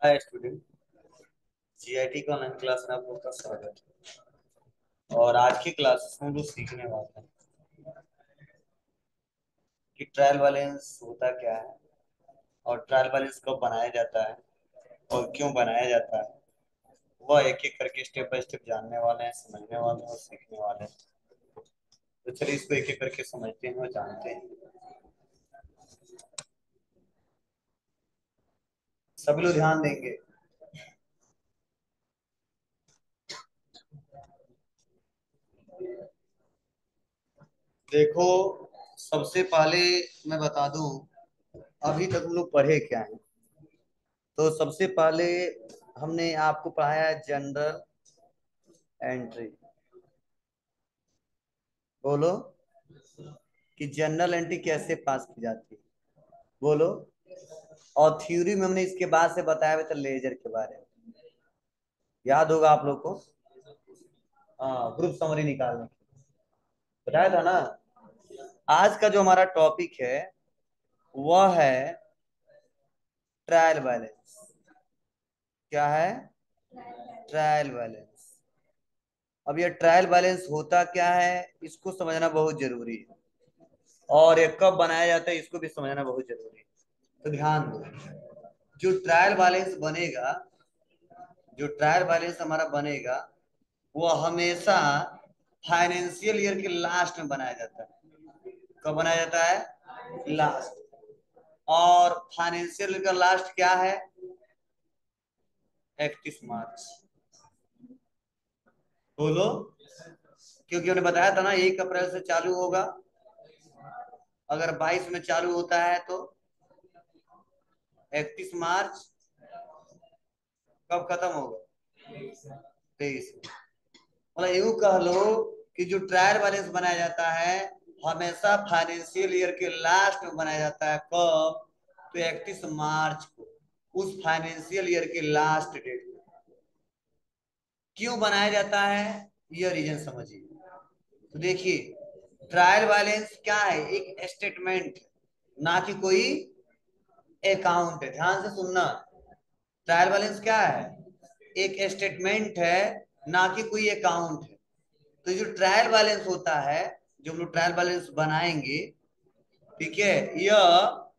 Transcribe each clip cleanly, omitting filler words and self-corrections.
Hi student. GIT का online class में आप लोग का स्वागत है। और आज की क्लास में हम लोग सीखने वाले हैं कि ट्रायल बैलेंस होता क्या है और ट्रायल बैलेंस कब बनाया जाता है और क्यों बनाया जाता है। वह एक एक करके स्टेप बाय स्टेप जानने वाले हैं, समझने वाले हैं और सीखने वाले हैं। तो चलिए इसको एक एक करके समझते हैं और जानते हैं। सभी लोग ध्यान देंगे। देखो, सबसे पहले मैं बता दूं अभी तक हम लोग पढ़े क्या है। तो सबसे पहले हमने आपको पढ़ाया है जनरल एंट्री। बोलो कि जनरल एंट्री कैसे पास की जाती है। बोलो। और थ्योरी में हमने इसके बाद से बताया हुआ था लेजर के बारे में। याद होगा आप लोग को। हाँ, ग्रुप समरी निकालने की बताया था ना। आज का जो हमारा टॉपिक है वह है ट्रायल बैलेंस। क्या है? Trial balance. अब ये ट्रायल बैलेंस होता क्या है इसको समझना बहुत जरूरी है। और ये कब बनाया जाता है इसको भी समझना बहुत जरूरी है। तो ध्यान दो, जो ट्रायल बैलेंस बनेगा, जो ट्रायल बैलेंस हमारा बनेगा वो हमेशा फाइनेंशियल ईयर के लास्ट में बनाया जाता है। कब बनाया जाता है? लास्ट। और फाइनेंशियल ईयर का लास्ट क्या है? 31 मार्च। बोलो। क्योंकि उन्हें बताया था ना 1 अप्रैल से चालू होगा। अगर 22 में चालू होता है तो 31 मार्च कब खत्म होगा? 23। मतलब यूं कह लो कि जो ट्रायल बैलेंस बनाया जाता है हमेशा फाइनेंशियल ईयर के लास्ट में बनाया जाता है। कब? तो 31 मार्च को, उस फाइनेंशियल ईयर के लास्ट डेट में। क्यों बनाया जाता है यह रीजन समझिए। तो देखिए, ट्रायल बैलेंस क्या है? एक स्टेटमेंट, ना कि कोई अकाउंट है। ध्यान से सुनना। ट्रायल बैलेंस क्या है? एक स्टेटमेंट है, ना कि कोई अकाउंट है। तो जो ट्रायल बैलेंस होता है, जो हम लोग ट्रायल बैलेंस बनाएंगे, ठीक है, यह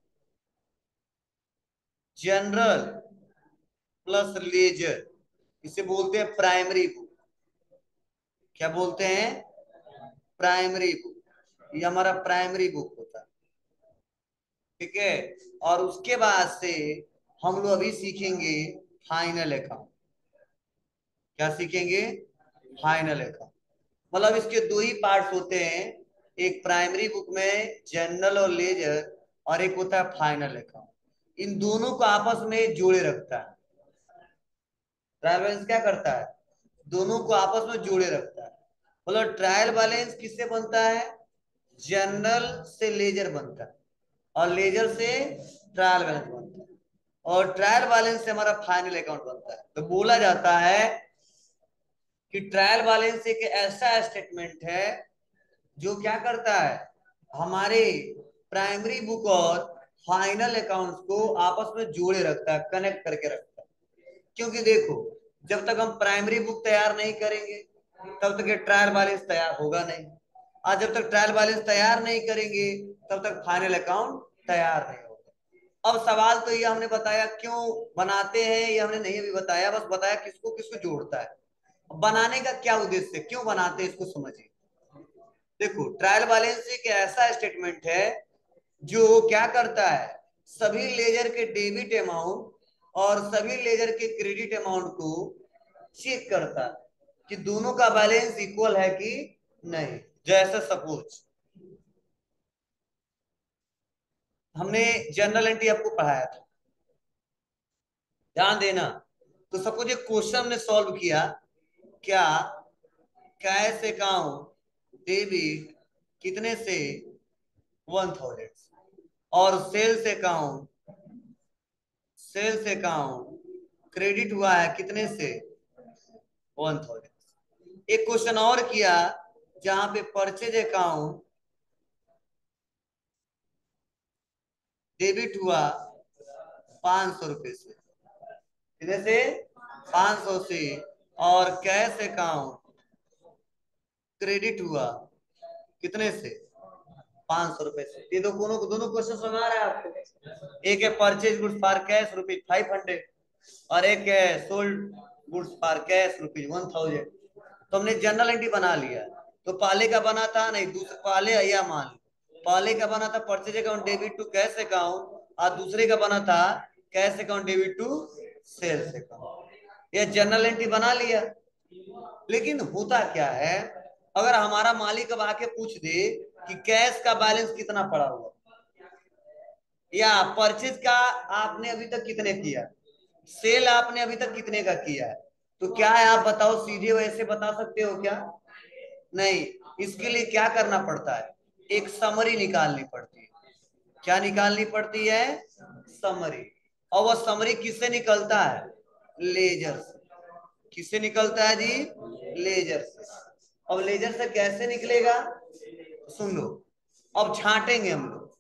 जनरल प्लस लेजर, इसे बोलते हैं प्राइमरी बुक। क्या बोलते हैं? Primary book. ये हमारा प्राइमरी बुक होता है। ठीक है। और उसके बाद से हम लोग अभी सीखेंगे फाइनल अकाउंट। क्या सीखेंगे? Final account. मतलब इसके दो ही पार्ट्स होते हैं। एक प्राइमरी बुक में जनरल और लेजर, और एक होता है फाइनल अकाउंट। इन दोनों को आपस में जोड़े रखता है। ट्रायल बैलेंस क्या करता है? दोनों को आपस में जोड़े रखता है। मतलब ट्रायल बैलेंस किससे बनता है? जनरल से लेजर बनता है, और लेजर से ट्रायल बैलेंस बनता है, और ट्रायल बैलेंस से हमारा फाइनल अकाउंट बनता है। तो बोला जाता है कि ट्रायल बैलेंस एक ऐसा स्टेटमेंट है जो क्या करता है, हमारे प्राइमरी बुक और फाइनल अकाउंट्स को आपस में जोड़े रखता है, कनेक्ट करके रखता है। क्योंकि देखो, जब तक हम प्राइमरी बुक तैयार नहीं करेंगे तब तक ये ट्रायल बैलेंस तैयार होगा नहीं। और जब तक ट्रायल बैलेंस तैयार नहीं करेंगे तब तक फाइनल अकाउंट तैयार नहीं होगा। अब सवाल तो ये हमने बताया क्यों बनाते हैं, ये हमने नहीं अभी बताया, बस बताया किसको किसको जोड़ता है। बनाने का क्या उद्देश्य है, क्यों बनाते हैं, इसको समझिए। देखो, ट्रायल बैलेंस एक ऐसा स्टेटमेंट है जो क्या करता है, सभी लेजर के डेबिट अमाउंट और सभी लेजर के क्रेडिट अमाउंट को चेक करता है कि दोनों का बैलेंस इक्वल है कि नहीं। जैसे सपोज हमने जनरल एंट्री आपको पढ़ाया था, ध्यान देना। तो सपोज एक क्वेश्चन हमने सॉल्व किया। क्या? कैश अकाउंट डेबिट कितने से? 1000। और सेल्स अकाउंट क्रेडिट हुआ है कितने से? 1000। एक क्वेश्चन और किया जहां पे परचेज अकाउंट डेबिट हुआ 500 रुपए से। कितने से 500 से, और कैश अकाउंट क्रेडिट हुआ कितने से 500 रुपए से। ये दोनों दोनों क्वेश्चन समझ आ रहा है आपको। एक है परचेज गुड्स फॉर कैश ₹500 और एक है सोल्ड गुड्स फॉर कैश ₹1000। तो हमने जनरल एंट्री बना लिया। तो पहले का बना था, नहीं दूसरे पहले, या मान पहले का बना था purchase account debit to cash account, और दूसरे का बना था cash account debit to sales account. ये जनरल एंट्री बना लिया। लेकिन होता क्या है, अगर हमारा मालिक अब आके पूछ दे कि कैश का बैलेंस कितना पड़ा हुआ, या परचेज का आपने अभी तक कितने किया, सेल आपने अभी तक कितने का किया है, तो क्या है आप बताओ, सीधे वैसे बता सकते हो क्या? नहीं। इसके लिए क्या करना पड़ता है, एक समरी निकालनी पड़ती है। क्या निकालनी पड़ती है? समरी। और वह समरी किससे निकलता है? लेजर से। किससे निकलता है जी? लेजर से। अब लेजर से कैसे निकलेगा, सुन लो। अब छांटेंगे हम लोग।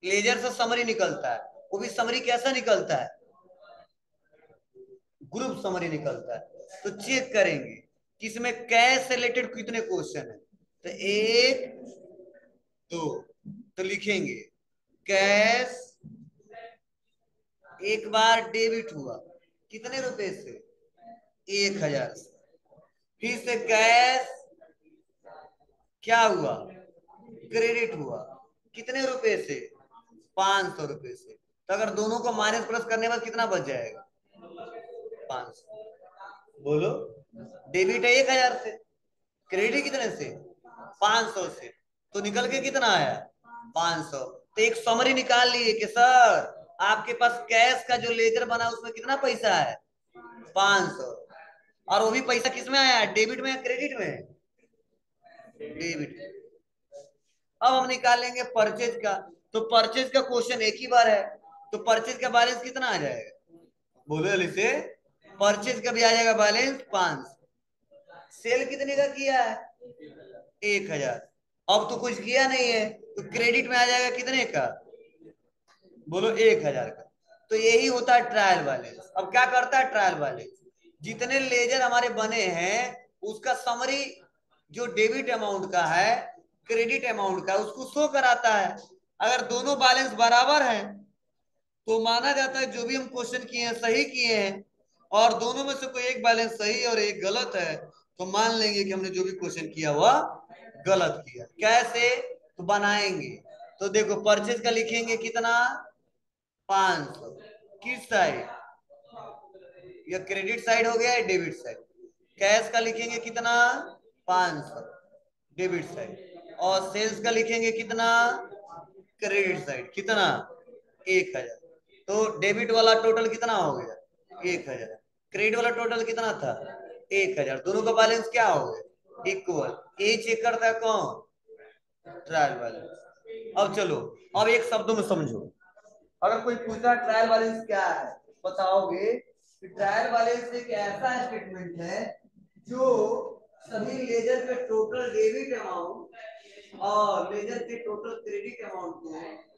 लेजर से समरी निकलता है, वो भी समरी कैसा निकलता है? ग्रुप समरी निकलता है। तो चेक करेंगे कि इसमें कैश से रिलेटेड कितने क्वेश्चन है। तो एक, दो, तो लिखेंगे कैश एक बार डेबिट हुआ कितने रुपए से? 1000 से। फिर से कैश क्या हुआ? क्रेडिट हुआ कितने रुपए से? 500 रुपए से। तो अगर दोनों को माइनस प्लस करने बाद कितना बच जाएगा? 500। बोलो। डेबिट है 1000 से, क्रेडिट कितने से? 500 से। तो निकल के कितना आया? 500। तो एक समरी निकाल लिए कि सर आपके पास कैश का जो लेजर बना उसमें कितना पैसा है? 500। और वो भी पैसा किसमें आया, डेबिट में या क्रेडिट में? डेबिट। अब हम निकालेंगे परचेज का। तो परचेज का क्वेश्चन एक ही बार है, तो परचेज का बैलेंस कितना आ जाएगा? बोलो जल्दी से। परचेज का भी आ जाएगा बैलेंस 500। सेल कितने का किया है? 1000। अब तो कुछ किया नहीं है, तो क्रेडिट में आ जाएगा कितने का? बोलो 1000 का। तो यही होता है ट्रायल बैलेंस। अब क्या करता है ट्रायल बैलेंस, जितने लेजर हमारे बने हैं उसका समरी जो डेबिट अमाउंट का है, क्रेडिट अमाउंट का, उसको शो कराता है। अगर दोनों बैलेंस बराबर हैं तो माना जाता है जो भी हम क्वेश्चन किए हैं सही किए हैं, और दोनों में से कोई एक बैलेंस सही और एक गलत है तो मान लेंगे कि हमने जो भी क्वेश्चन किया वह गलत किया। कैसे? तो बनाएंगे। तो देखो परचेज का लिखेंगे कितना? 500। किस साइड? ये क्रेडिट साइड हो गया है, डेबिट साइड। कैश का लिखेंगे कितना? 500 डेबिट साइड। और सेल्स का लिखेंगे कितना? Credit side. कितना? 1000। तो डेबिट वाला टोटल कितना हो गया? 1000। क्रेडिट वाला टोटल कितना था? 1000। दोनों का बैलेंस क्या हो गया? इक्वल। ए चेक करता है कौन? Trial balance. अब चलो, अब एक शब्दों में समझो। अगर कोई पूछा ट्रायल बैलेंस क्या है, बताओगे कि ट्रायल बैलेंस एक ऐसा स्टेटमेंट है जो सभी लेजर के टोटल डेबिट अमाउंट और लेजर के टोटल क्रेडिट अमाउंट को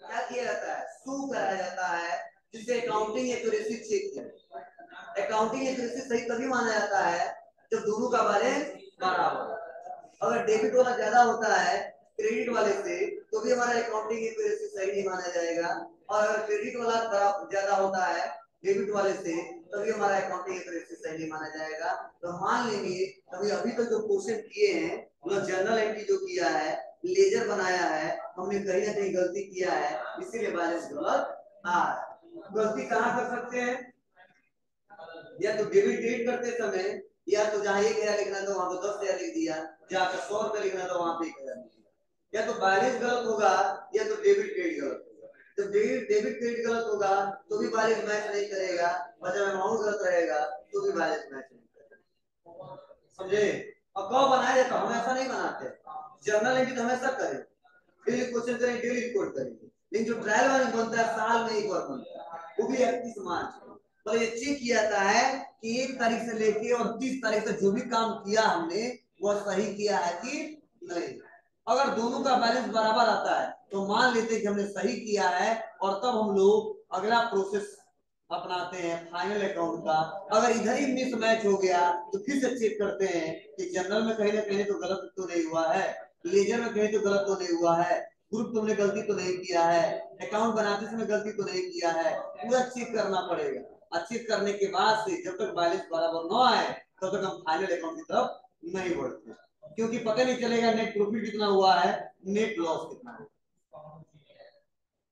क्या किया जाता है, शो कराया जाता है, जिससे अकाउंटिंग एक्यूरेसी चेक किया। अकाउंटिंग एक्यूरेसी सही तभी माना जाता है जब दोनों का बैलेंस बराबर। अगर डेबिट वाला ज्यादा होता है क्रेडिट वाले से तो भी हमारा अकाउंटिंग एक्यूरेसी सही नहीं माना जाएगा, और अगर क्रेडिट वाला ज्यादा होता है डेबिट वाले से तभी हमारा अकाउंटिंग एक्यूरेसी सही नहीं माना जाएगा। तो मान लेंगे अभी अभी तक जो क्वेश्चन किए हैं मतलब जनरल एंट्री जो किया है, लेजर बनाया है, हमने कहीं ना कहीं गलती किया है, इसीलिए बैलेंस गलत आ रहा है। गलती कहाँ कर सकते हैं, या तो डेबिट क्रेडिट करते समय, या तो जहां 1000 लिखना था वहां पे 10,000 लिख दिया, जहां पे 100 रुपए लिखना था वहां पे 1000 लिख दिया। या तो बैलेंस गलत होगा या तो डेबिट क्रेडिट गलत होगा। जब डेबिट क्रेडिट गलत होगा तो भी बैलेंस मैच नहीं करेगा, और जब अमाउंट गलत रहेगा तो भी बैलेंस मैच नहीं करेगा। समझे? अब कब बनाया जाता, हम ऐसा नहीं बनाते। जर्नल एंट्री तो हमेशा करें, डेली क्वेश्चन करें, डेली रिपोर्ट करेंगे। लेकिन जो ट्रायल वाले बनता है साल में एक बार बनता है, वो भी 31 मार्च को। तो ये चेक किया जाता है कि 1 तारीख से लेके और 30 तारीख तक जो भी काम किया हमने वह सही किया है कि नहीं। अगर दोनों का बैलेंस बराबर आता है तो मान लेते हैं कि हमने सही किया है, और तब हम लोग अगला प्रोसेस अपनाते हैं फाइनल अकाउंट का। अगर इधर ही मिस मैच हो गया तो फिर से चेक करते हैं कि जनरल में कहीं ना कहीं तो गलत तो नहीं हुआ है, लेजर में कहीं तो गलत तो नहीं हुआ है, ग्रुप तुमने गलती तो नहीं किया है, अकाउंट बनाते समय गलती तो नहीं किया है, पूरा चेक करना पड़ेगा। और चेक करने के बाद से जब तक बैलेंस बराबर न आए तब तक हम फाइनल अकाउंट की तरफ नहीं बढ़ते, क्योंकि पता नहीं चलेगा नेट प्रॉफिट कितना हुआ है, नेट लॉस कितना है।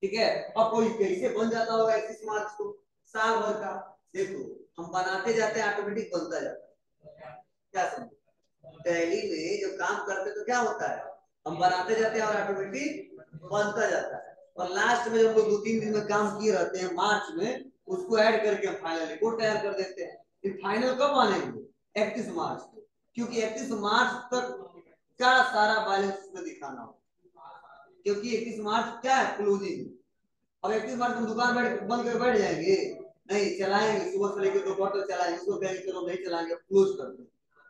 ठीक है। अब कोई कैसे बन जाता होगा 31 मार्च को साल भर का? देखो, हम बनाते जाते हैं ऑटोमेटिक बनता जाता है। क्या समझे? टैली में जब काम करते तो क्या होता है, हम बनाते जाते हैं और ऑटोमेटिक बनता जाता है, और लास्ट में जब लोग 2-3 दिन में काम किए रहते हैं मार्च में, उसको ऐड करके हम फाइनल रिपोर्ट तैयार कर देते हैं। फिर फाइनल कब आनेंगे? 31 मार्च को, क्योंकि 31 मार्च तक का सारा बैलेंस में दिखाना हो, क्योंकि 31 मार्च क्या है, क्लोजिंग। अब 31 मार्च को दुकान बंद कर बैठ जाएंगे? नहीं, चलाएंगे, सुबह से लेकर दोपहर तक चलाएंगे, उसको कहेंगे चलो नहीं चलाएंगे, क्लोज कर दो,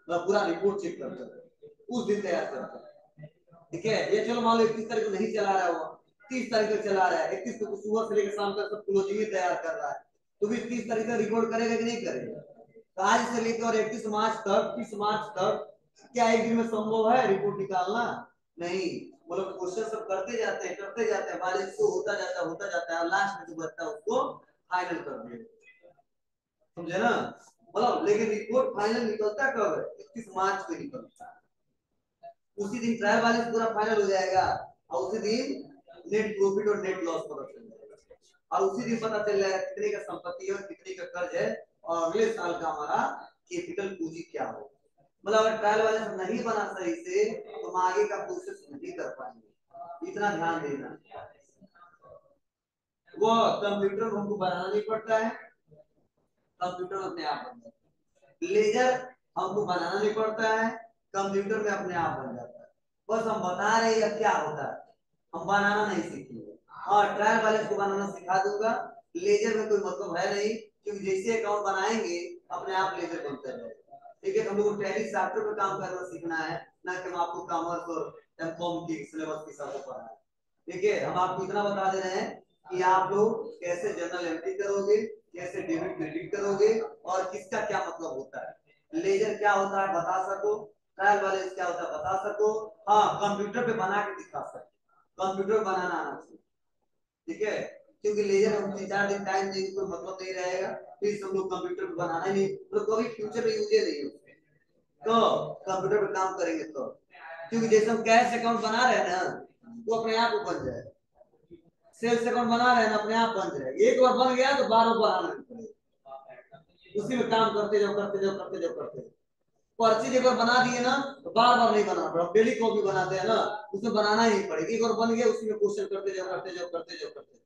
मतलब पूरा रिपोर्ट चेक करते हैं, उस दिन तैयार करते हैं। ठीक है। ये चलो मान लो 31 तारीख को नहीं चला रहा हुआ, 30 तारीख को चला रहा है, 31 को सुबह से लेकर शाम तक सब क्लोजिंग तैयार कर रहा है, तो भी 30 तारीख का रिपोर्ट करेगा कि नहीं करेगा? तो आज से लेकर और 31 मार्च तक, 30 मार्च तक क्या एक दिन में संभव है रिपोर्ट निकालना? नहीं। वो लोग क्वेश्चन सब करते जाते हैं, करते जाते हैं, बारिश को होता जाता है, और लास्ट में जो बचता है उसको फाइनल कर दिया। समझे ना? मतलब लेकिन रिपोर्ट फाइनल निकलता कब है? 31 मार्च को निकलता है। उसी दिन ट्रायल बैलेंस पूरा फाइनल हो जाएगा, और उसी दिन नेट प्रॉफिट और नेट लॉस पता चल जाएगा, और उसी दिन पता चल जाएगा कितने का संपत्ति है और कितने का कर्ज है, और अगले साल का हमारा कैपिटल पूंजी क्या हो। मतलब अगर ट्रायल बैलेंस नहीं बना सही से तो हम आगे का प्रोसेस नहीं कर पाएंगे, इतना ध्यान देना। वो कंप्यूटर में हमको बनाना नहीं पड़ता है, कंप्यूटर अपने आप बन जाता है। लेजर हमको बनाना नहीं पड़ता है, कंप्यूटर में अपने आप बन जाता है। बस हम बता रहे हैं क्या होता है, हम बनाना नहीं सीखेंगे। हाँ, ट्रायल बैलेंस को बनाना सिखा दूंगा, लेजर में कोई मतलब है नहीं, क्योंकि जैसे अकाउंट बनाएंगे अपने आप लेजर बनता जाएगा। ठीक है। हम लोग को टैली सॉफ्टवेयर पे काम करना सीखना है, ना कि हम आपको कॉमर्स और एमकॉम की सिलेबस के हिसाब से पढ़ाना है। ठीक है। हम आपको इतना बता दे रहे हैं कि आप लोग कैसे जर्नल एंट्री करोगे, कैसे डेबिट क्रेडिट करोगे, और किसका क्या मतलब होता है, लेजर क्या होता है बता सको, ट्रायल बैलेंस क्या होता है बता सको। हाँ, कंप्यूटर पे बना के दिखा सको, कंप्यूटर बनाना आना चाहिए। ठीक है। क्योंकि लेजर हम 3-4 दिन टाइम देंगे कोई मतलब नहीं रहेगा, फिर हम लोग कंप्यूटर पे बनाना ही नहीं, तो कभी फ्यूचर में यूज नहीं होगा, तो कंप्यूटर पे काम करेंगे तो, क्योंकि जैसे हम कैश अकाउंट बना रहे हैं ना, वो अपने आप बन जाएगा, सेल्स अकाउंट बना रहे हैं अपने आप बन जाएगा, एक बार बन गया तो बार बार बनाना नहीं पड़ेगा, उसी में काम करते जाओ करते जाओ करते जाओ करते जाओ। पर्ची एक बार बना दिए ना तो बार बार नहीं बनाना पड़ेगा, डेली कॉपी बनाते हैं ना, उसमें बनाना ही पड़ेगा, एक बार बन गया उसी में क्वेश्चन करते जाओ करते जाओ करते जाओ करते जाओ।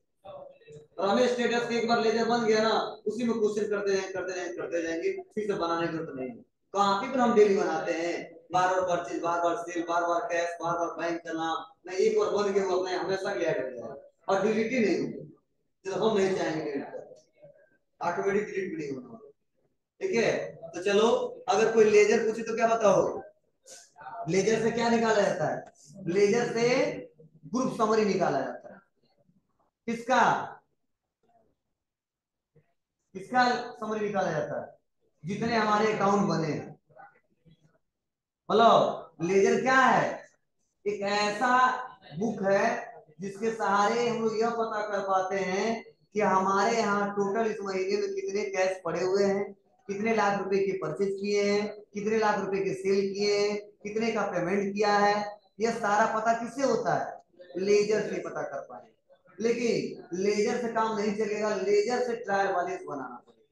रमेश स्टेटस के एक बार लेजर बन गया ना, उसी में क्वेश्चन करते जाएंगे करते जाएंगे करते जाएंगे, फिर से बनाने की जरूरत नहीं है। कॉपी पर हम डेली बनाते हैं, बार बार परचेज, बार बार सेल, बार बार कैश, बार बार बैंक का नाम, नहीं एक बार बन गया वो अपने हमेशा लिया जाएगा, और डिलीट ही नहीं होगा, जब हम नहीं चाहेंगे डिलीट कर, ऑटोमेटिक डिलीट भी नहीं होना। ठीक है। तो चलो, अगर कोई लेजर पूछे तो क्या बताओ? लेजर से क्या निकाला जाता है? लेजर से ग्रुप समरी निकाला जाता है। किसका? किसका समरी निकाला जाता है? जितने हमारे अकाउंट बने हैं। मतलब लेजर क्या है? एक ऐसा बुक है जिसके सहारे हम लोग यह पता कर पाते हैं कि हमारे यहाँ टोटल इस महीने में कितने कैश पड़े हुए हैं, कितने लाख रुपए के परचेज किए हैं, कितने लाख रुपए के सेल किए हैं, कितने का पेमेंट किया है। यह सारा पता किससे होता है? लेजर से पता कर पाए। लेकिन लेजर से काम नहीं चलेगा, लेजर से ट्रायल बैलेंस बनाना पड़ेगा,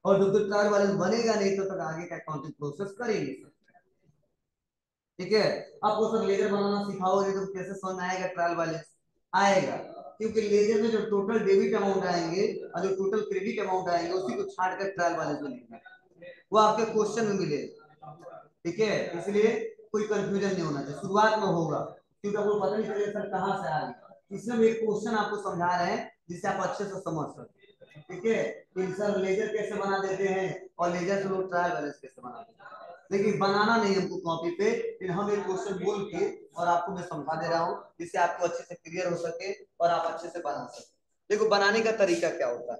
और जब तक ट्रायल बैलेंस बनेगा नहीं तो तक आगे का अकाउंटिंग प्रोसेस करेंगे। ठीक है। आपको सब लेजर बनाना सिखाओगे तो कैसे समझ में आएगा ट्रायल बैलेंस? आएगा, क्योंकि लेजर में जो टोटल डेबिट अमाउंट आएंगे और जो टोटल क्रेडिट अमाउंट आएंगे उसी को छाट कर ट्रायल बैलेंस में लिखना है, वो आपके क्वेश्चन में मिलेगा। ठीक है। इसलिए कोई कंफ्यूजन नहीं होना चाहिए, शुरुआत में होगा, क्योंकि आपको पता नहीं चलेगा सर कहाँ से आ गया, इसमें हम एक क्वेश्चन आपको समझा रहे हैं जिससे आप अच्छे से समझ सके। ठीक है। कि सर लेजर कैसे बना देते हैं और लेजर से लोग ट्रायल बैलेंस कैसे बना देते हैं, लेकिन बनाना नहीं हमको कॉपी पे, फिर हम एक क्वेश्चन बोल के और आपको मैं समझा दे रहा हूँ जिससे आपको अच्छे से क्लियर हो सके और आप अच्छे से बना सके। देखो बनाने का तरीका क्या होता है,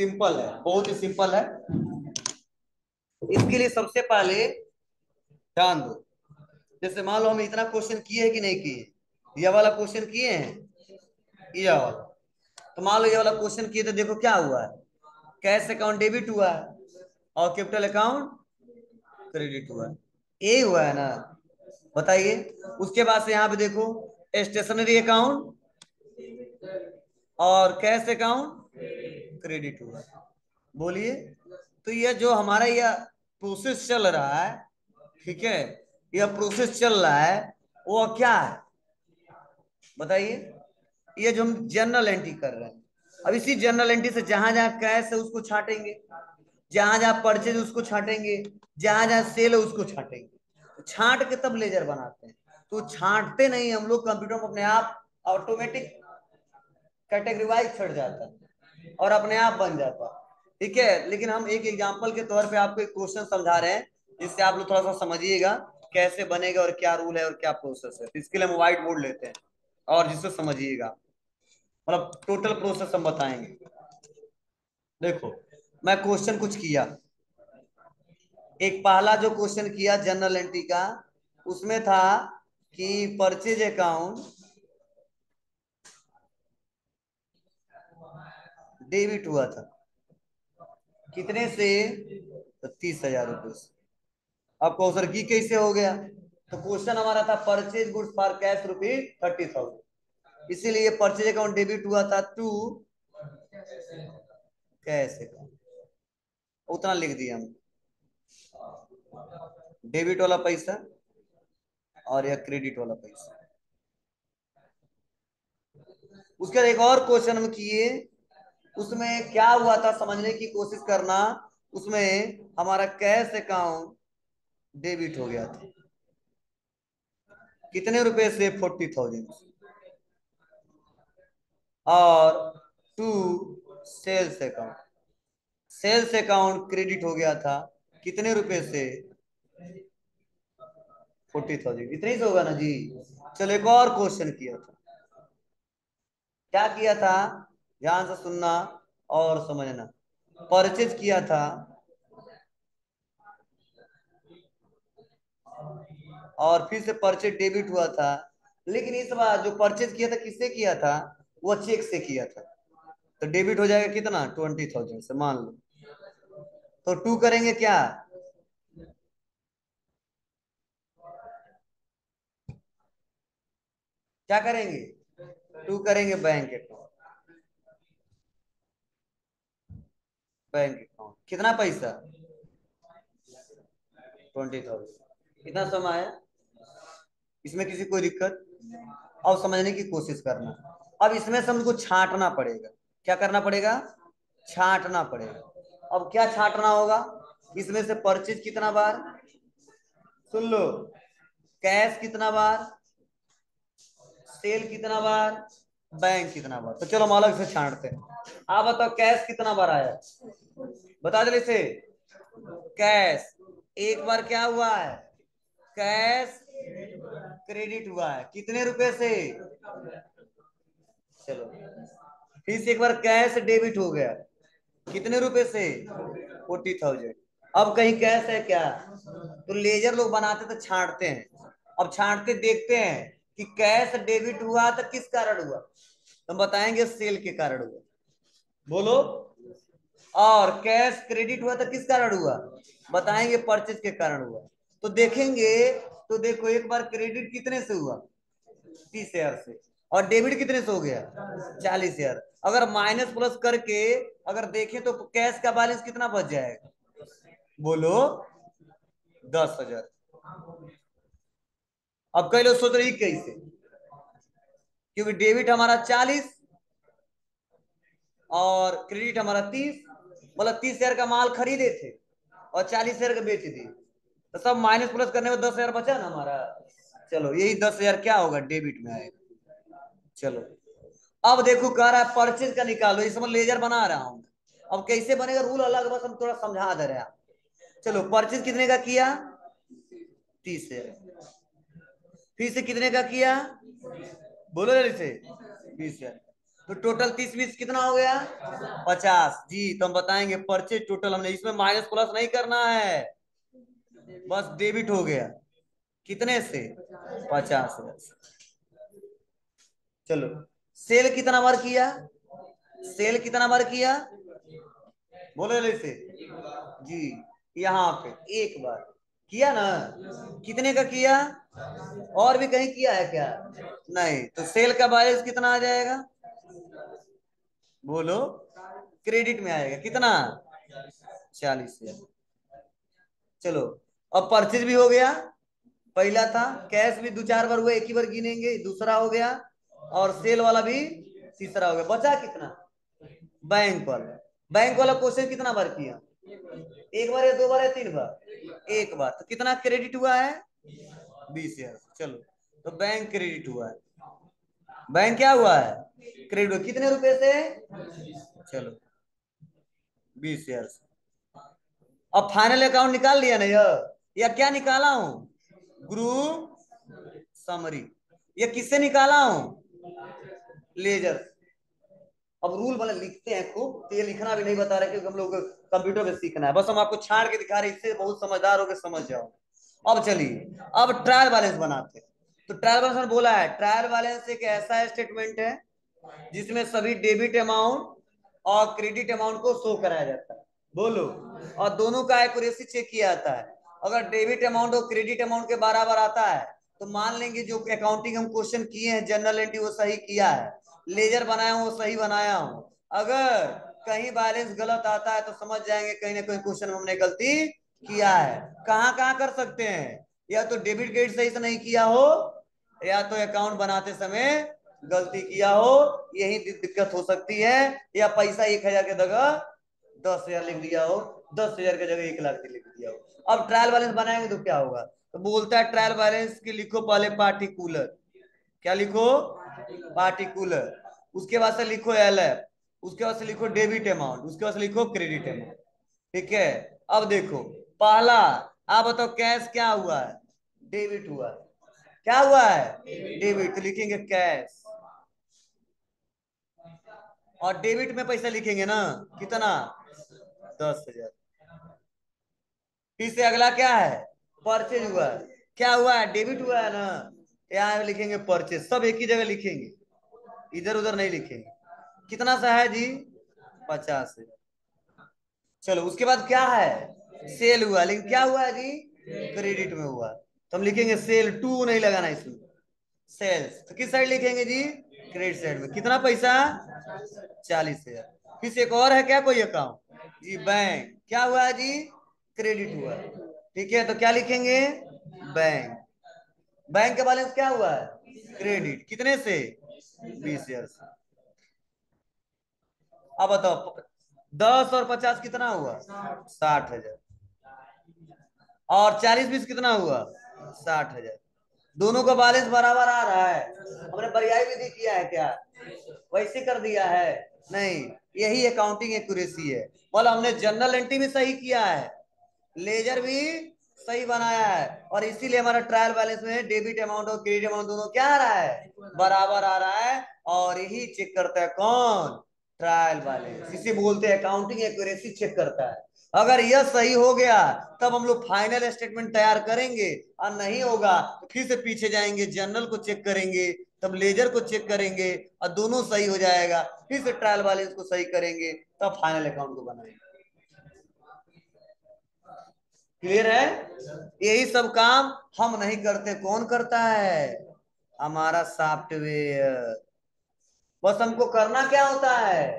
सिंपल है, बहुत ही सिंपल है। इसके लिए सबसे पहले ध्यान दो। जैसे मान लो हम इतना क्वेश्चन किए हैं कि नहीं किए, ये वाला क्वेश्चन किए हैं, ये वाला। तो मान लो ये वाला क्वेश्चन किए तो देखो क्या हुआ है, कैश अकाउंट डेबिट हुआ है और कैपिटल अकाउंट क्रेडिट हुआ है, ये हुआ है ना। बताइए। उसके बाद से यहाँ पे देखो स्टेशनरी अकाउंट और कैश अकाउंट क्रेडिट हुआ है। बोलिए। तो ये जो हमारा यह प्रोसेस चल रहा है, ठीक है, यह प्रोसेस चल रहा है, वो क्या है बताइए। ये जो हम जनरल एंट्री कर रहे हैं, अब इसी जनरल एंट्री से जहां जहां कैश है उसको छाटेंगे, जहां जहां परचेज उसको छाटेंगे, जहां जहां सेल है उसको छाटेंगे। तो छांट के तब लेजर बनाते हैं। तो छांटते नहीं हम लोग, कंप्यूटर में अपने आप ऑटोमेटिक कैटेगरी वाइज छट जाता है और अपने आप बन जाता है। ठीक है, लेकिन हम एक एग्जांपल के तौर पे आपको एक क्वेश्चन समझा रहे हैं, जिससे आप लोग थोड़ा सा समझिएगा कैसे बनेगा और क्या रूल है और क्या प्रोसेस है। तो इसके लिए हम व्हाइट बोर्ड लेते हैं और जिससे समझिएगा, मतलब टोटल प्रोसेस हम बताएंगे। देखो, मैं क्वेश्चन कुछ किया, एक पहला जो क्वेश्चन किया जनरल एंट्री का, उसमें था कि परचेज अकाउंट डेबिट हुआ था कितने से, तो 30,000 रुपये से। अब क्वेश्चन की कैसे हो गया, तो क्वेश्चन हमारा था परचेज गुड्स फॉर कैश ₹30,000, इसीलिए परचेज अकाउंट डेबिट हुआ था टू कैश अकाउंट, उतना लिख दिया हम, डेबिट वाला पैसा और या क्रेडिट वाला पैसा। उसके बाद एक और क्वेश्चन हम किए, उसमें क्या हुआ था समझने की कोशिश करना। उसमें हमारा कैश अकाउंट डेबिट हो गया था कितने रुपए से, 40,000, और to sales account, sales account credit हो गया था कितने रुपए से, 40,000। इतने ही तो होगा ना जी। चलो एक और क्वेश्चन किया था, क्या किया था, ध्यान से सुनना और समझना। परचेज किया था और फिर से परचेज डेबिट हुआ था, लेकिन इस बार जो परचेज किया था किससे किया था, वो चेक से किया था। तो डेबिट हो जाएगा कितना, 20,000 से मान लो। तो टू करेंगे क्या, क्या करेंगे, टू करेंगे बैंक अकाउंट, बैंक अकाउंट कितना पैसा, 20,000। इतना समय आया, इसमें किसी कोई दिक्कत। अब समझने की कोशिश करना। अब इसमें से हमको छांटना पड़ेगा, क्या करना पड़ेगा, छांटना पड़ेगा। अब क्या छांटना होगा, इसमें से परचेज कितना बार, सुन लो, कैश कितना बार, सेल कितना बार, बैंक कितना बार। तो चलो हम अलग से छांटते हैं। आप बताओ कैश कितना बार आया, बता दे से। कैश एक बार क्या हुआ है, कैश क्रेडिट हुआ है कितने रुपए से, चलो फिर से एक बार कैश डेबिट हो गया कितने रुपए से, 40,000। अब कहीं कैश है क्या, तो लेजर लोग बनाते तो छांटते हैं। अब छांटते देखते हैं कि कैश डेबिट हुआ तो किस कारण हुआ, तो बताएंगे सेल के कारण हुआ, बोलो। और कैश क्रेडिट हुआ तो किस कारण हुआ, बताएंगे परचेज के कारण हुआ। तो देखेंगे, तो देखो एक बार क्रेडिट कितने से हुआ, 30,000 से, और डेबिट कितने से हो गया, 40,000। अगर माइनस प्लस करके अगर देखें तो कैश का बैलेंस कितना बच जाएगा, बोलो, 10,000। अब कई लोग सोच रहे कैसे, क्योंकि डेबिट हमारा 40 और क्रेडिट हमारा 30, मतलब 30,000 का माल खरीदे थे और 40,000 का बेच दिए, तो सब माइनस प्लस करने में 10,000 बचा ना हमारा। चलो यही 10,000 क्या होगा, डेबिट में आएगा। चलो अब देखो कह रहा है परचेज का निकालो, इस समय लेजर बना रहा हूं। अब कैसे बनेगा रूल अलग, बस हम थोड़ा समझा दे रहे हैं। चलो परचेज कितने का किया, 30,000। फिर से कितने का किया, बोलो जल्दी से, 20,000। तो टोटल 30 20 कितना हो गया? 50 जी। तो हम बताएंगे परचेज टोटल, हमने इसमें माइनस प्लस नहीं करना है, बस डेबिट हो गया। कितने से? 50 से। चलो, सेल कितना बार किया? सेल कितना बार किया? बोलो जल्दी से जी। यहाँ पे एक बार किया ना। कितने का किया? और भी कहीं किया है क्या? नहीं। तो सेल का बैलेंस कितना आ जाएगा? बोलो। क्रेडिट में आएगा कितना? 40,000। चलो, अब परचेज भी हो गया। पहला था, कैश भी दो चार बार हुआ, एक ही बार गिनेंगे, दूसरा हो गया, और सेल वाला भी तीसरा हो गया। बचा कितना? बैंक वाला। बैंक वाला क्वेश्चन कितना बार किया? एक बार या दो बार या तीन बार? एक बार। तो कितना क्रेडिट हुआ है? 20,000। चलो, तो बैंक क्रेडिट हुआ है। बैंक क्या हुआ है? क्रेडिट हुआ। कितने रुपए से? चलो, 20,000 से। अब फाइनल अकाउंट निकाल लिया ना या क्या निकाला हूं? Group summary. ये किससे निकाला हूं? लेजर। अब रूल वाले लिखते हैं खूब, तो ये लिखना भी नहीं बता रहे क्योंकि हम लोग कंप्यूटर पे सीखना है, बस हम आपको छाड़ के दिखा रहे, इससे बहुत समझदार हो के समझ जाओ। अब चलिए, अब ट्रायल बैलेंस बनाते हैं। तो ट्रायल बैलेंस बोला है, ट्रायल बैलेंस एक ऐसा स्टेटमेंट है जिसमें सभी डेबिट अमाउंट और क्रेडिट अमाउंट को शो कराया जाता है। बोलो। और दोनों का एक्यूरेसी चेक किया जाता है। अगर डेबिट अमाउंट और क्रेडिट अमाउंट के बराबर आता है तो मान लेंगे जो अकाउंटिंग हम क्वेश्चन किए हैं जनरल एंट्री वो सही किया है, लेजर बनाया हूं वो सही बनाया हूं। अगर कहीं बैलेंस गलत आता है तो समझ जाएंगे कहीं ना कहीं क्वेश्चन में हमने गलती किया है। कहाँ कहाँ कर सकते हैं? या तो डेबिट क्रेडिट सही से नहीं किया हो, या तो अकाउंट बनाते समय गलती किया हो, यही दिक्कत हो सकती है। या पैसा 1,000 की जगह 10,000 लिख दिया हो, 10,000 की जगह 1,00,000 लिख दिया हो। अब ट्रायल बैलेंस बनाएंगे तो क्या होगा? तो बोलता है ट्रायल बैलेंस की लिखो पहले पार्टिकुलर। क्या लिखो? पार्टिकुलर। उसके बाद से लिखो एलएफ। उसके बाद से लिखो डेबिट अमाउंट। उसके बाद से लिखो क्रेडिट अमाउंट। ठीक है। अब देखो, पहला, आप बताओ कैश क्या हुआ है? डेबिट हुआ है। क्या हुआ है? डेबिट। तो लिखेंगे कैश। और डेबिट में पैसा लिखेंगे ना, कितना? 10,000। फिर से अगला क्या है? परचेज हुआ है। क्या हुआ है? डेबिट हुआ है ना। यहाँ लिखेंगे परचेज, सब एक ही जगह लिखेंगे, इधर उधर नहीं लिखेंगे। कितना सा है जी? 50,000। चलो, उसके बाद क्या है? सेल हुआ, लेकिन क्या हुआ है जी? क्रेडिट में हुआ। तो हम लिखेंगे सेल टू, नहीं लगाना इसमें, सेल्स। तो किस साइड लिखेंगे जी? क्रेडिट साइड में। कितना पैसा? 40,000। फिर से एक और है क्या कोई अकाउंट जी? बैंक। क्या हुआ है जी? क्रेडिट हुआ। ठीक है, तो क्या लिखेंगे? बैंक। बैंक का बैलेंस क्या हुआ है? क्रेडिट। कितने से? 20,000 से। अब बताओ, 10 और 50 कितना हुआ? 60,000। और 40 20 कितना हुआ? 60,000। दोनों का बैलेंस बराबर आ रहा है। हमने पर्याय विधि किया है क्या? वैसे कर दिया है? नहीं। यही अकाउंटिंग एक्यूरेसी है। मतलब हमने जनरल एंट्री भी सही किया है, लेजर भी सही बनाया है, और इसीलिए हमारा ट्रायल बैलेंस में डेबिट अमाउंट और क्रेडिट अमाउंट दोनों क्या आ रहा है? बराबर आ रहा है। और यही चेक करता है कौन? Trial balance. इसे बोलते हैं अकाउंटिंग एक्यूरेसी चेक करता है। अगर यह सही हो गया तब हम लोग फाइनल स्टेटमेंट तैयार करेंगे, और नहीं होगा तो फिर से पीछे जाएंगे, जनरल को चेक करेंगे, तब लेजर को चेक करेंगे, और दोनों सही हो जाएगा, फिर से ट्रायल बैलेंस को सही करेंगे, तब फाइनल अकाउंट को बनाएंगे। क्लियर है? यही सब काम हम नहीं करते, कौन करता है? हमारा सॉफ्टवेयर। बस हमको करना क्या होता है?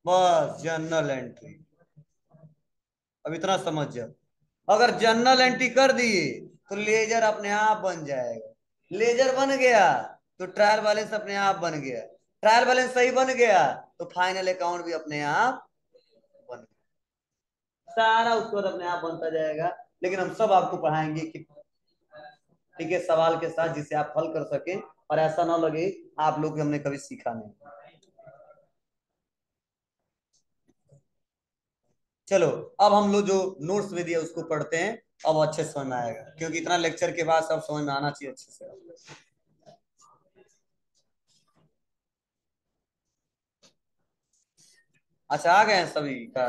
बस जर्नल एंट्री। अब इतना समझ जाओ, अगर जर्नल एंट्री कर दिए तो लेजर अपने आप बन जाएगा। लेजर बन गया तो ट्रायल बैलेंस अपने आप बन गया। ट्रायल बैलेंस सही बन गया तो फाइनल अकाउंट भी अपने आप बन गया। सारा उसके बाद अपने आप बनता जाएगा। लेकिन हम सब आपको पढ़ाएंगे कि ठीक है, सवाल के साथ, जिसे आप हल कर सके, और ऐसा ना लगे आप लोग हमने कभी सीखा नहीं। चलो, अब हम लोग जो नोट्स में दिया उसको पढ़ते हैं। अब अच्छे से समझ में आएगा, क्योंकि इतना लेक्चर के बाद सब समझ में आना चाहिए अच्छे से। अच्छा आ गए हैं सभी का।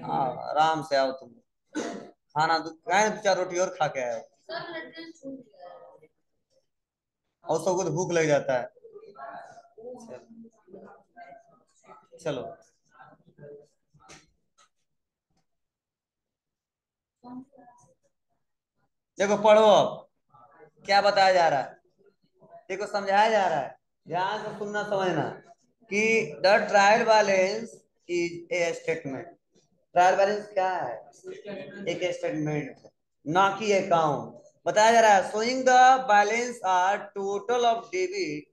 हाँ आराम से आओ तुम, खाना खाए ना, 2 4 रोटी और खा के आए, और सबको तो भूख लग जाता है। चलो देखो पढ़ो अब, क्या बताया जा रहा है, देखो समझाया जा रहा है, ध्यान से सुनना समझना कि the trial balance is a statement. Trial balance क्या है, एक स्टेटमेंट है, ना कि अकाउंट। बताया जा रहा है showing the balance are total of debit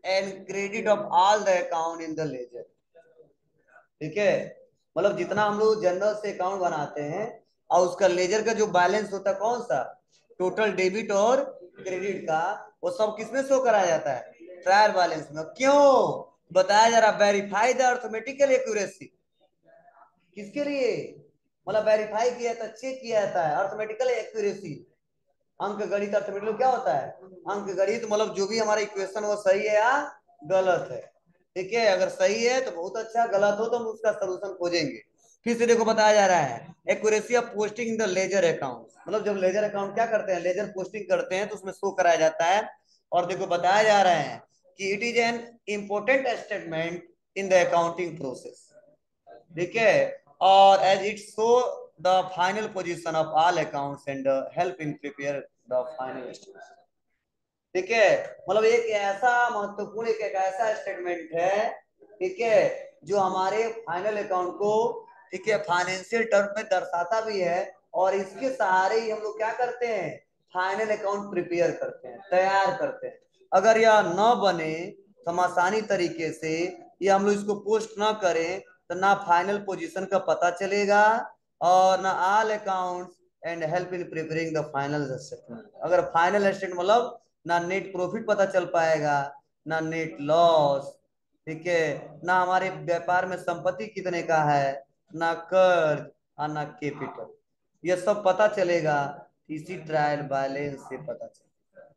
and credit of all the account in the ledger. ठीक है, मतलब जितना हम लोग जनरल से अकाउंट बनाते हैं और उसका लेजर का जो बैलेंस होता है कौन सा, टोटल डेबिट और क्रेडिट का, वो सब किसमें शो कराया जाता है, ट्रायल बैलेंस में। क्यों, बताया जा रहा वेरीफाई द अर्थमेटिकल एक्यूरेसी। किसके लिए, मतलब वेरीफाई किया जाता है, चेक किया जाता है अर्थमेटिकल एक्यूरेसी। अंक गणित अर्थमेटिकल क्या होता है, अंक गणित मतलब जो भी हमारा इक्वेशन वो सही है या गलत है। ठीक है, अगर सही है तो बहुत अच्छा, गलत हो तो हम उसका सोल्यूशन खोजेंगे। फिर से देखो बताया जा रहा है accuracy of posting in the ledger account, मतलब जब लेजर अकाउंट क्या करते हैं, लेजर पोस्टिंग करते हैं तो उसमें शो कराया जाता है। और देखो बताया जा रहा है कि it is an important statement in the accounting process. ठीक है, और as it show the final position of all accounts and help in prepare the final statement. ठीक है, मतलब एक ऐसा महत्वपूर्ण, एक ऐसा स्टेटमेंट है, ठीक है, जो हमारे फाइनल अकाउंट को, ठीक है, फाइनेंशियल टर्म में दर्शाता भी है, और इसके सहारे ही हम लोग क्या करते हैं, फाइनल अकाउंट प्रिपेयर करते हैं, तैयार करते हैं। अगर यह न बने तो हम आसानी तरीके से, या हम लोग इसको पोस्ट ना करें तो ना फाइनल पोजीशन का पता चलेगा, और ना all accounts and help in preparing the final statement. अगर फाइनल स्टेटमेंट मतलब ना नेट प्रॉफिट पता चल पाएगा, ना नेट लॉस, ठीक है, ना हमारे व्यापार में संपत्ति कितने का है, ना कर्ज और ना कैपिटल, ये सब पता चलेगा इसी ट्रायल बैलेंस से पता चलेगा।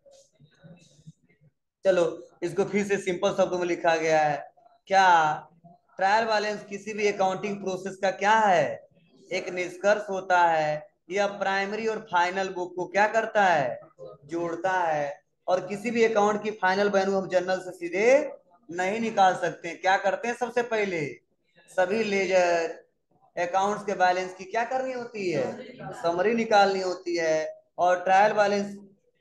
चलो इसको फिर से सिंपल शब्दों में लिखा गया है। क्या, ट्रायल बैलेंस किसी भी अकाउंटिंग प्रोसेस का क्या है, एक निष्कर्ष होता है। यह प्राइमरी और फाइनल बुक को क्या करता है, जोड़ता है। और किसी भी अकाउंट की फाइनल वैल्यू हम जर्नल से सीधे नहीं निकाल सकते, क्या करते हैं, सबसे पहले सभी लेजर अकाउंट्स के बैलेंस की क्या करनी होती है, समरी निकालनी होती है। और ट्रायल बैलेंस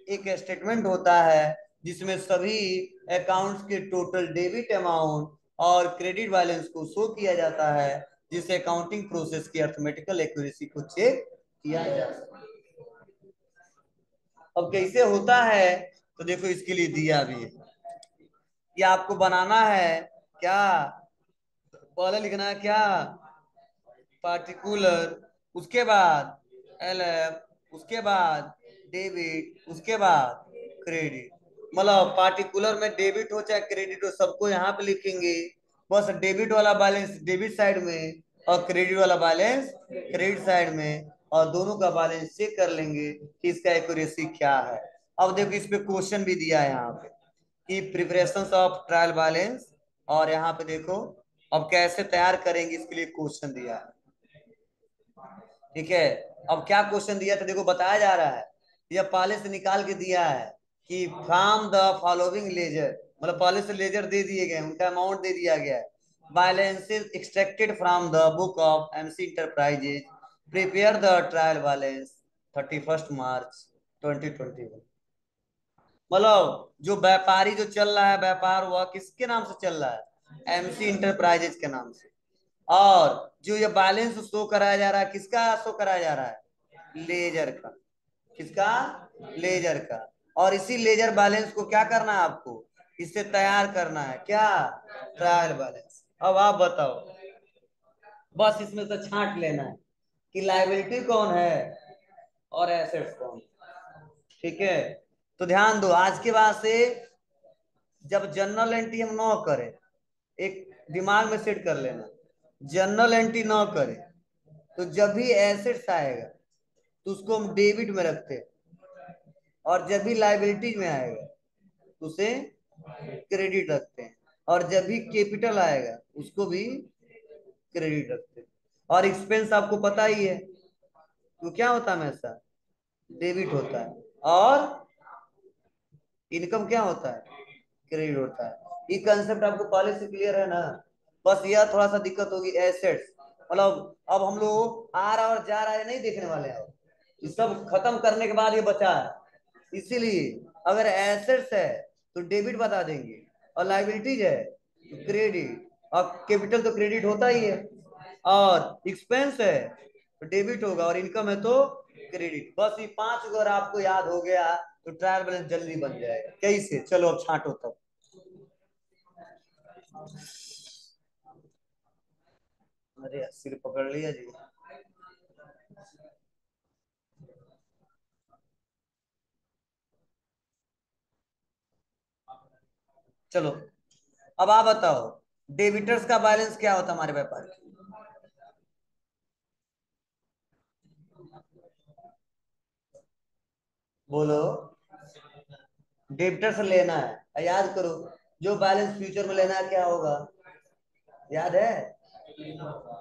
एक स्टेटमेंट होता है जिसमें सभी अकाउंट्स के टोटल डेबिट अमाउंट और क्रेडिट बैलेंस को शो किया जाता है, जिससे अकाउंटिंग प्रोसेस की अर्थमेटिकल एक्यूरेसी को चेक किया जा सके। अब कैसे होता है, तो देखो इसके लिए दिया भी है कि आपको बनाना है क्या, पहले लिखना है क्या, पार्टिकुलर, उसके बाद एल एफ, उसके बाद डेबिट, उसके बाद क्रेडिट। मतलब पार्टिकुलर में डेबिट हो चाहे क्रेडिट हो, सबको यहाँ पे लिखेंगे। बस डेबिट वाला बैलेंस डेबिट साइड में और क्रेडिट वाला बैलेंस क्रेडिट साइड में, और दोनों का बैलेंस चेक कर लेंगे कि इसका एक्यूरेसी क्या है। अब देखो इस पे क्वेश्चन भी दिया है यहाँ पे कि प्रिपरेशन ऑफ ट्रायल बैलेंस, और यहाँ पे देखो अब कैसे तैयार करेंगे इसके लिए क्वेश्चन दिया है। ठीक है, अब क्या क्वेश्चन दिया था, देखो बताया जा रहा है, यह पहले से निकाल के दिया है कि फ्रॉम द फॉलोइंग लेजर, मतलब पहले से लेजर दे दिए गए, उनका अमाउंट दे दिया गया है। Balances extracted from the book of MC enterprises, prepare the trial balance 31 मार्च 2021। मतलब जो व्यापारी जो चल रहा है व्यापार, वह किसके नाम से चल रहा है, एमसी इंटरप्राइजेज के नाम से। और जो ये बैलेंस शो कराया जा रहा है, किसका शो कराया जा रहा है, लेजर का। किसका, लेजर का। और इसी लेजर बैलेंस को क्या करना है आपको, इससे तैयार करना है क्या, ट्रायल बैलेंस। अब आप बताओ, बस इसमें से छांट लेना है कि लायबिलिटी कौन है और एसेट्स कौन। ठीक है, तो ध्यान दो आज के बाद से जब जनरल एंट्री हम न करें, एक दिमाग में सेट कर लेना, जनरल एंट्री न करें तो जब भी एसेट्स आएगा तो उसको हम डेबिट में रखते हैं, और जब भी लाइबिलिटीज में आएगा तो उसे क्रेडिट रखते हैं, और जब भी कैपिटल आएगा उसको भी क्रेडिट रखते हैं। और एक्सपेंस आपको पता ही है तो क्या होता है हमेशा, डेबिट होता है। और इनकम क्या होता है, क्रेडिट होता है। ये कंसेप्ट आपको पहले से क्लियर है ना। बस यह थोड़ा सा दिक्कत होगी एसेट्स, मतलब अब हम लोग आ रहा और जा रहा है नहीं देखने वाले हैं, ये सब खत्म करने के बाद ये बचा है। इसीलिए अगर एसेट्स है तो डेबिट बता देंगे, और लाइबिलिटीज है तो क्रेडिट, और कैपिटल तो क्रेडिट होता ही है, और एक्सपेंस है तो डेबिट होगा, और इनकम है तो क्रेडिट। बस ये पांच अगर आपको याद हो गया तो ट्रायल बैलेंस जल्दी बन जाएगा। कैसे, चलो अब छांटो तब। अरे सिर पकड़ लिया जी। चलो अब आप बताओ, डेबिटर्स का बैलेंस क्या होता है हमारे व्यापार की। बोलो। डेबिटर्स लेना है, याद करो। जो बैलेंस फ्यूचर में लेना है क्या होगा, याद है।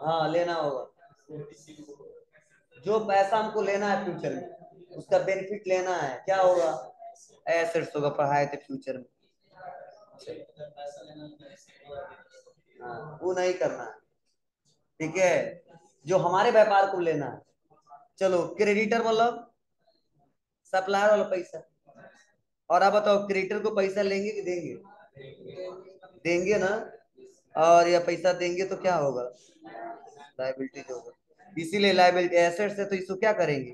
हाँ लेना होगा। जो पैसा हमको लेना है फ्यूचर में, उसका बेनिफिट लेना है, क्या होगा, एसेट्स होगा, पढ़ाए थे फ्यूचर में। हाँ वो नहीं करना है, ठीक है। जो हमारे व्यापार को लेना है। चलो क्रेडिटर मतलब सप्लायर वाला पैसा। और आप बताओ क्रेडिटर को पैसा लेंगे कि देंगे, देंगे ना। और या पैसा देंगे तो क्या होगा, लाइबिलिटी होगा। इसीलिए लाइबिलिटी, एसेट्स है तो इसको क्या करेंगे,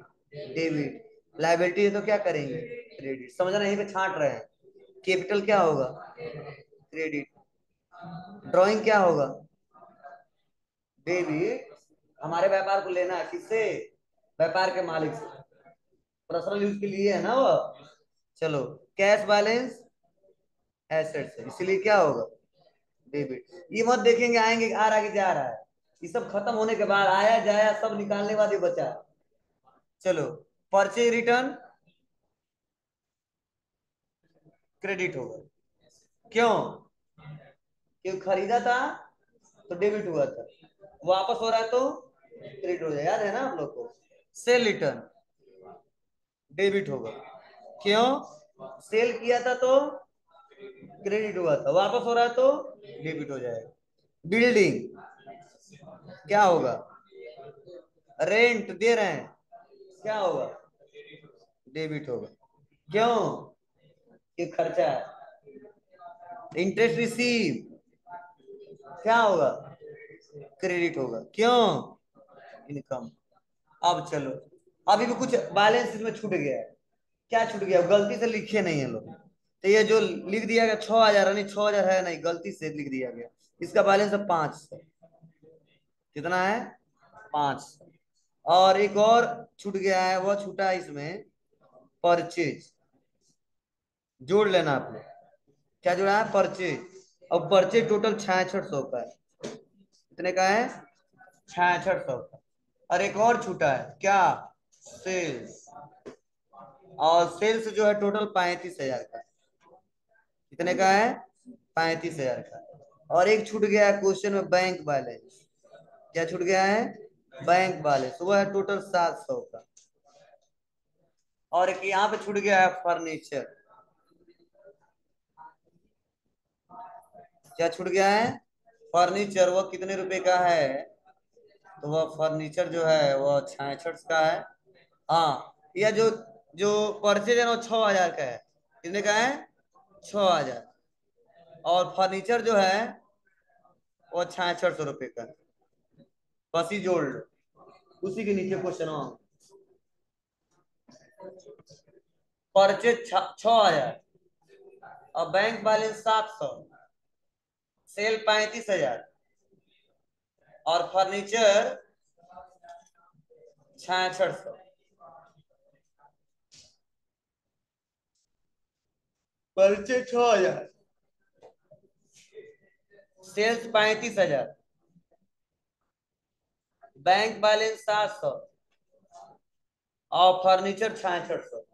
डेबिट। लाइबिलिटी है तो क्या करेंगे, क्रेडिट। समझना, यहीं पे छांट रहे हैं। कैपिटल क्या होगा, क्रेडिट। ड्राइंग क्या होगा, डेबिट। हमारे व्यापार को लेना है किससे, व्यापार के मालिक से, पर्सनल यूज के लिए है ना वो। चलो कैश बैलेंस एसेट्स है, इसीलिए क्या होगा, डेबिट। ये मत देखेंगे आएंगे आ रहा कि जा रहा है, ये सब खत्म होने के बाद आया जाया सब निकालने के बाद ये बचा। चलो परचेज रिटर्न क्रेडिट होगा, क्यों, क्यों खरीदा था तो डेबिट हुआ था, वापस हो रहा है तो क्रेडिट हो जाए, याद है ना आप लोग को। सेल रिटर्न डेबिट होगा, क्यों, सेल किया था तो क्रेडिट हुआ था, वापस हो रहा है तो डेबिट हो जाएगा। बिल्डिंग क्या होगा, रेंट दे रहे हैं, क्या होगा, डेबिट होगा, क्यों, ये खर्चा है। इंटरेस्ट रिसीव क्या होगा, क्रेडिट होगा, क्यों, इनकम। अब चलो, अभी भी कुछ बैलेंस इसमें छूट गया है। क्या छूट गया, गलती से लिखे नहीं है लोग, तो ये जो लिख दिया गया 6,000, नहीं 6,000 है नहीं, गलती से लिख दिया गया। इसका बैलेंस है 500। कितना है, 500। और एक और छूट गया है, वो छूटा है इसमें, परचेज। जोड़ लेना आपने, क्या जोड़ा है, परचेज। और परचेज टोटल 6600 का है। कितने का है, 6600 का। और एक और छूटा है क्या, सेल्स। और सेल्स जो है टोटल 35,000 का। कितने का है, 35,000 का। और एक छूट गया है क्वेश्चन में, बैंक बैलेंस। क्या छूट गया है, बैंक बैलेंस, वो है टोटल 700 का। और एक यहाँ पे छूट गया है फर्नीचर। क्या छूट गया है, फर्नीचर, वो कितने रुपए का है, तो वह फर्नीचर जो है वो 66 का है। हाँ यह जो जो परचेज है वो 6,000 का है। कितने का है, 6,000। और फर्नीचर जो है वो 6600 रुपये का है। बस ही जोड़ लो, उसी के नीचे क्वेश्चन। परचेज 6,000, और बैंक बैलेंस 700, सेल 35,000, और furniture 6600। Purchase 6,000, sales 35,000, bank balance 700, और फर्नीचर 6600।